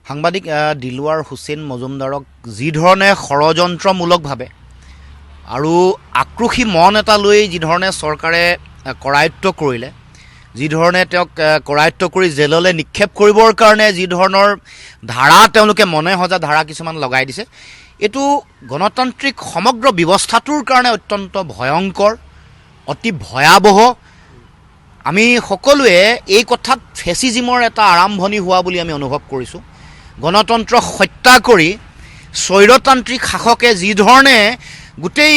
সাংবাদিক দিলৱাৰ হুছেইন মজুমদাৰক যি ধৰণে ষড়যন্ত্ৰমূলকভাৱে আৰু আক্ৰোশী মন এটা লৈ যি ধৰণে চৰকাৰে কৰায়ত্ব কৰিলে, যি ধৰণে তেওঁক কৰায়ত্ব কৰি জেললৈ নিক্ষেপ কৰিবৰ কাৰণে যি ধৰণৰ ধাৰা তেওঁলোকে মনে সজা ধাৰা কিছুমান লগাই দিছে, এইটো গণতান্ত্ৰিক সমগ্ৰ ব্যৱস্থাটোৰ কাৰণে অত্যন্ত ভয়ংকৰ, অতি ভয়াৱহ। আমি সকলোৱে এই কথাত ফেচিজিমৰ এটা আৰম্ভণি হোৱা বুলি আমি অনুভৱ কৰিছোঁ। গণতন্ত্ৰ হত্যা কৰি স্বৈৰতান্ত্ৰিক শাসকে যি ধৰণে গোটেই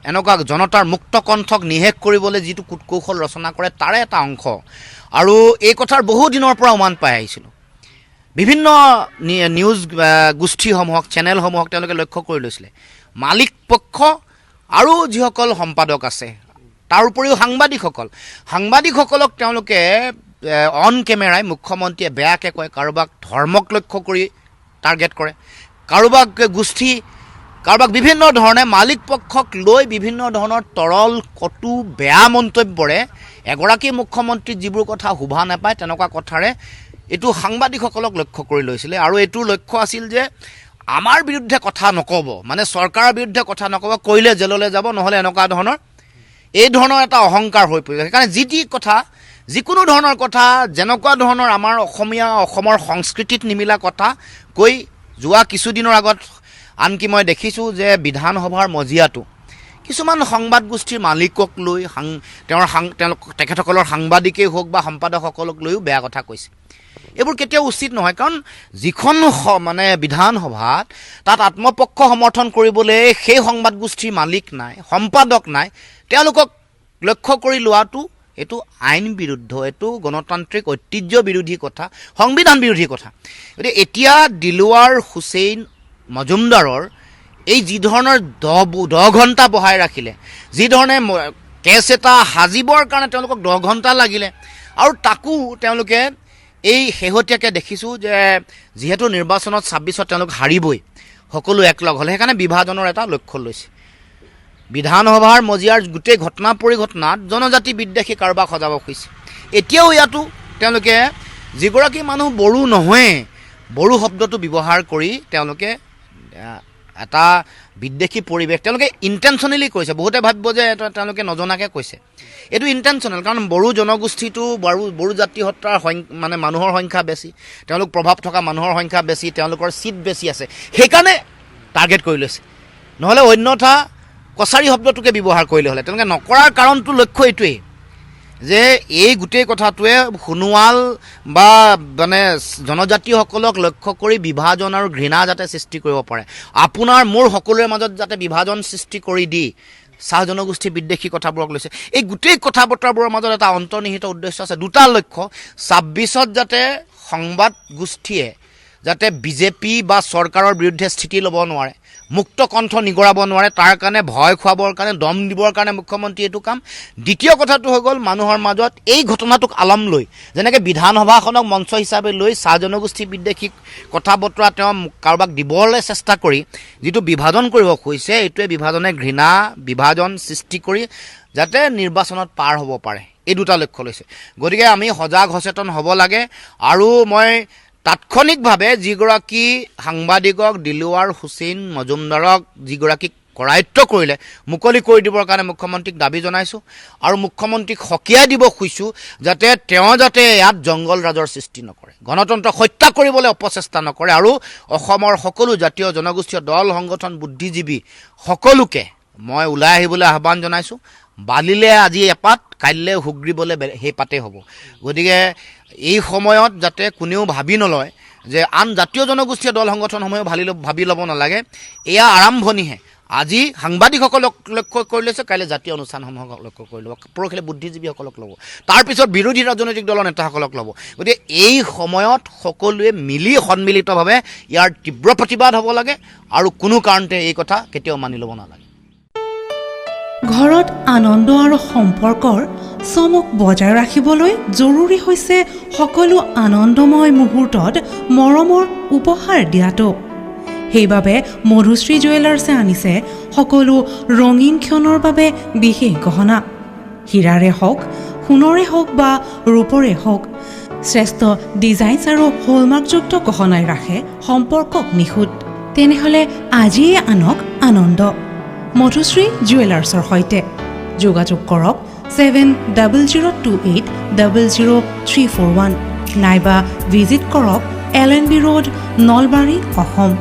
এনেকুৱা জনতাৰ মুক্ত কণ্ঠক নিশেষ কৰিবলৈ যিটো কূটকৌশল ৰচনা কৰে তাৰে এটা অংশ। আৰু এই কথাৰ বহু দিনৰ পৰা উমান পাই আহিছিলোঁ। বিভিন্ন নিউজ গোষ্ঠীসমূহক, চেনেলসমূহক তেওঁলোকে লক্ষ্য কৰি লৈছিলে। মালিক পক্ষ আৰু যিসকল সম্পাদক আছে, তাৰ উপৰিও সাংবাদিকসকলক তেওঁলোকে অন কেমেৰাই মুখ্যমন্ত্ৰীয়ে বেয়াকৈ কয়, কাৰোবাক ধৰ্মক লক্ষ্য কৰি টাৰ্গেট কৰে, কাৰোবাক গোষ্ঠী, কাৰোবাক বিভিন্ন ধৰণে মালিক পক্ষক লৈ বিভিন্ন ধৰণৰ তৰল কটু বেয়া মন্তব্যৰে এগৰাকী মুখ্যমন্ত্ৰীক যিবোৰ কথা শোভা নাপায় তেনেকুৱা কথাৰে এইটো সাংবাদিকসকলক লক্ষ্য কৰি লৈছিলে। আৰু এইটোৰ লক্ষ্য আছিল যে আমাৰ বিৰুদ্ধে কথা নক'ব, মানে চৰকাৰৰ বিৰুদ্ধে কথা নক'ব, কৰিলে জেললৈ যাব, নহ'লে এনেকুৱা ধৰণৰ এই ধৰণৰ এটা অহংকাৰ হৈ পৰিছে। সেইকাৰণে যিকোনো ধৰণৰ কথা, যেনেকুৱা ধৰণৰ আমাৰ অসমৰ সংস্কৃতিত নিমিলা কথা কৈ যোৱা কিছুদিনৰ আগত আনকি মই দেখিছোঁ যে বিধানসভাৰ মজিয়াটো কিছুমান সংবাদ গোষ্ঠীৰ মালিকক লৈ তেখেতসকলৰ সাংবাদিকেই হওক বা সম্পাদকসকলক লৈও বেয়া কথা কৈছে। এইবোৰ কেতিয়াও উচিত নহয়, কাৰণ যিখন মানে বিধানসভাত তাত আত্মপক্ষ সমৰ্থন কৰিবলৈ সেই সংবাদ গোষ্ঠীৰ মালিক নাই, সম্পাদক নাই, তেওঁলোকক লক্ষ্য কৰি লোৱাটো এইটো আইন বিৰুদ্ধ, এইটো গণতান্ত্ৰিক ঐতিহ্য বিৰোধী কথা, সংবিধান বিৰোধী কথা। গতিকে এতিয়া দিলৱাৰ হুছেইন মজুমদাৰৰ এই যি ধৰণৰ 10 ঘণ্টা বহাই ৰাখিলে, যি ধৰণে কেছ এটা সাজিবৰ কাৰণে তেওঁলোকক 10 ঘণ্টা লাগিলে, আৰু তাকো তেওঁলোকে এই শেহতীয়াকৈ দেখিছোঁ যে যিহেতু নিৰ্বাচনত 26ত তেওঁলোক হাৰিবই, সকলো একলগ হ'লে, সেইকাৰণে বিভাজনৰ এটা লক্ষ্য লৈছে। বিধানসভাৰ মজিয়াৰ গোটেই ঘটনা পৰিঘটনাত জনজাতি বিদ্বেষী কাৰোবাক সজাব খুজিছে। এতিয়াও ইয়াতো তেওঁলোকে যিগৰাকী মানুহ বড়ো নহয়, বড়ো শব্দটো ব্যৱহাৰ কৰি তেওঁলোকে এটা বিদ্বেষী পৰিৱেশ তেওঁলোকে ইণ্টেনশ্যনেলি কৈছে। বহুতে ভাবিব যে তেওঁলোকে নজনাকৈ কৈছে, এইটো ইণ্টেনশ্যনেল, কাৰণ বড়ো জনগোষ্ঠীটো বড়ো জাতি হত্যাৰ মানে মানুহৰ সংখ্যা বেছি, তেওঁলোক প্ৰভাৱ থকা মানুহৰ সংখ্যা বেছি, তেওঁলোকৰ চিট বেছি আছে, সেইকাৰণে টাৰ্গেট কৰি লৈছে। নহ'লে অন্যথা কছাৰী শব্দটোকে ব্যৱহাৰ কৰিলে হ'লে, তেওঁলোকে নকৰাৰ কাৰণটো লক্ষ্য এইটোৱেই যে এই গোটেই কথাটোৱে সোণোৱাল বা মানে জনজাতিসকলক লক্ষ্য কৰি বিভাজন আৰু ঘৃণা যাতে সৃষ্টি কৰিব পাৰে, আপোনাৰ মোৰ সকলোৰে মাজত যাতে বিভাজন সৃষ্টি কৰি দি চাহ জনগোষ্ঠী বিদ্বেষী কথাবোৰক লৈছে। এই গোটেই কথা বতৰাবোৰৰ মাজত এটা অন্তৰ্নিহিত উদ্দেশ্য আছে, দুটা লক্ষ্য। 26ত যাতে সংবাদ গোষ্ঠীয়ে যাতে বিজেপি বা চৰকাৰৰ বিৰুদ্ধে স্থিতি ল'ব নোৱাৰে, মুক্ত কণ্ঠ নিগৰাব নোৱাৰে, তাৰ কাৰণে ভয় খুৱাবৰ কাৰণে, দম দিবৰ কাৰণে মুখ্যমন্ত্ৰী এইটো কাম। দ্বিতীয় কথাটো হৈ গ'ল মানুহৰ মাজত এই ঘটনাটোক আলম লৈ, যেনেকৈ বিধানসভাখনক মঞ্চ হিচাপে লৈ চাহ জনগোষ্ঠী বিদ্বেষী কথা বতৰা তেওঁ কাৰোবাক দিবলৈ চেষ্টা কৰি যিটো বিভাজন কৰিব খুজিছে, এইটোৱে বিভাজনে ঘৃণা, বিভাজন সৃষ্টি কৰি যাতে নিৰ্বাচনত পাৰ হ'ব পাৰে, এই দুটা লক্ষ্য লৈছে। গতিকে আমি সজাগ সচেতন হ'ব লাগে। আৰু মই তাৎক্ষণিকভাৱে যিগৰাকী সাংবাদিকক দিলৱাৰ হুছেইন মজুমদাৰক যিগৰাকীক কৰায়ত্ব কৰিলে মুকলি কৰি দিবৰ কাৰণে মুখ্যমন্ত্ৰীক দাবী জনাইছোঁ, আৰু মুখ্যমন্ত্ৰীক সকীয়াই দিব খুজিছোঁ যাতে তেওঁ যাতে ইয়াত জংগল ৰাজৰ সৃষ্টি নকৰে, গণতন্ত্ৰ হত্যা কৰিবলৈ অপচেষ্টা নকৰে। আৰু অসমৰ সকলো জাতীয় জনগোষ্ঠীয় দল, সংগঠন, বুদ্ধিজীৱী সকলোকে মই ওলাই আহিবলৈ আহ্বান জনাইছোঁ। বালিলে আজি এপাত, কাইলৈ হুগ্ৰিবলৈ সেই পাতেই হ'ব। গতিকে এই সময়ত যাতে কোনেও ভাবি নলয় যে আন জাতীয় জনগোষ্ঠীয় দল সংগঠনসমূহেও ভাবি ল'ব নালাগে, এয়া আৰম্ভণিহে। আজি সাংবাদিকসকলক লক্ষ্য কৰি লৈছে, কাইলৈ জাতীয় অনুষ্ঠানসমূহক লক্ষ্য কৰি ল'ব, পৰহিলৈ বুদ্ধিজীৱীসকলক ল'ব, তাৰপিছত বিৰোধী ৰাজনৈতিক দলৰ নেতাসকলক ল'ব। গতিকে এই সময়ত সকলোৱে মিলি সন্মিলিতভাৱে ইয়াৰ তীব্ৰ প্ৰতিবাদ হ'ব লাগে, আৰু কোনো কাৰণতে এই কথা কেতিয়াও মানি ল'ব নালাগে। ঘৰত আনন্দ আৰু সম্পৰ্কৰ চমক বজাই ৰাখিবলৈ জৰুৰী হৈছে সকলো আনন্দময় মুহূৰ্তত মৰমৰ উপহাৰ দিয়াটো। সেইবাবে মধুশ্ৰী জুৱেলাৰ্ছে আনিছে সকলো ৰঙীন ক্ষণৰ বাবে বিশেষ গহনা। হীৰাৰে হওক, সোণৰে হওক বা ৰূপৰে হওক, শ্ৰেষ্ঠ ডিজাইনছ আৰু হলমাৰ্কযুক্ত গহনাই ৰাখে সম্পৰ্কক নিখুঁত। তেনেহ'লে আজিয়ে আনক আনন্দ মধুশ্ৰী জুৱেলাৰ্ছৰ সৈতে। যোগাযোগ কৰক 7002800341 নাইবা ভিজিট কৰক LNB ৰোড, নলবাৰী, অসম।